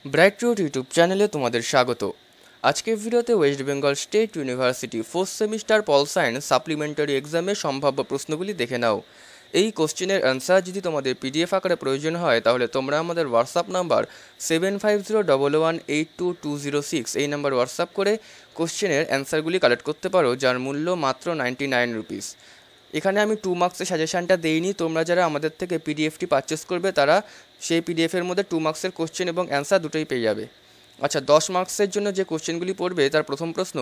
Bright road YouTube চ্যানেলে তোমাদের স্বাগত। আজকের ভিডিওতে West Bengal state university 4th semester pol science supplementary এক্সামের সম্ভাব্য প্রশ্নগুলি দেখে নাও। এই কোশ্চেনের অ্যান্সার যদি তোমাদের পিডিএফ আকারে প্রয়োজন হয় তাহলে তোমরা আমাদের হোয়াটসঅ্যাপ নাম্বার 7501122206 এই নাম্বার হোয়াটসঅ্যাপ করে কোশ্চেনের অ্যান্সারগুলি কালেক্ট করতে পারো, যার মূল্য মাত্র 99 রুপিস। এখানে আমি 2 মার্কসের সাজেশানটা দেইনি, তোমরা যারা আমাদের থেকে পিডিএফটি পারচেস করবে তারা সেই পিডিএফের মধ্যে 2 মার্কসের কোশ্চেন এবং অ্যান্সার দুটোই পেয়ে যাবে। আচ্ছা, 10 মার্কসের জন্য যে কোশ্চেনগুলি পড়বে তার প্রথম প্রশ্ন,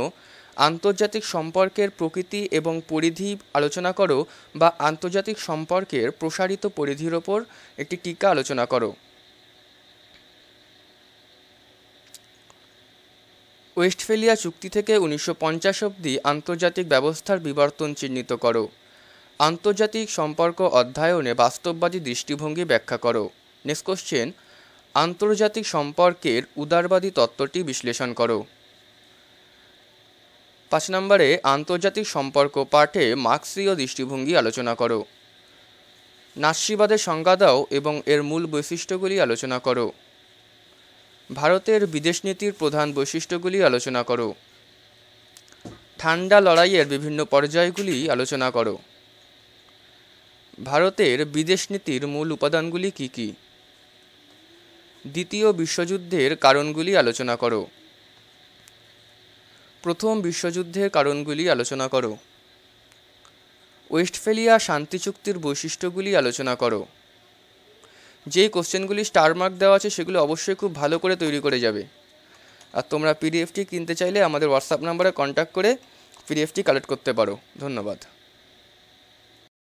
আন্তর্জাতিক সম্পর্কের প্রকৃতি এবং পরিধি আলোচনা করো বা আন্তর্জাতিক সম্পর্কের প্রসারিত পরিধির ওপর একটি টিকা আলোচনা করো। ওয়েস্টফেলিয়া চুক্তি থেকে 1950 অবধি আন্তর্জাতিক ব্যবস্থার বিবর্তন চিহ্নিত করো। আন্তর্জাতিক সম্পর্ক অধ্যয়নে বাস্তববাদী দৃষ্টিভঙ্গি ব্যাখ্যা করো। নেক্সট কোশ্চেন, আন্তর্জাতিক সম্পর্কের উদারবাদী তত্ত্বটি বিশ্লেষণ করো। 5 নম্বরে আন্তর্জাতিক সম্পর্ক পাঠে মার্ক্সীয় দৃষ্টিভঙ্গি আলোচনা করো। নাৎসিবাদের সংজ্ঞা দাও এবং এর মূল বৈশিষ্ট্যগুলি আলোচনা করো। ভারতের বিদেশ নীতির প্রধান বৈশিষ্ট্যগুলি আলোচনা করো। ঠান্ডা লড়াইয়ের বিভিন্ন পর্যায়গুলি আলোচনা করো। ভারতের বিদেশ নীতির মূল উপাদানগুলি কী কী? দ্বিতীয় বিশ্বযুদ্ধের কারণগুলি আলোচনা করো। প্রথম বিশ্বযুদ্ধের কারণগুলি আলোচনা করো। ওয়েস্টফেলিয়া শান্তি চুক্তির বৈশিষ্ট্যগুলি আলোচনা করো। যেই কোশ্চেনগুলি স্টার মার্ক দেওয়া আছে সেগুলো অবশ্যই খুব ভালো করে তৈরি করে যাবে। আর তোমরা পিডিএফটি কিনতে চাইলে আমাদের হোয়াটসঅ্যাপ নাম্বারে কন্ট্যাক্ট করে পিডিএফটি কালেক্ট করতে পারো। ধন্যবাদ।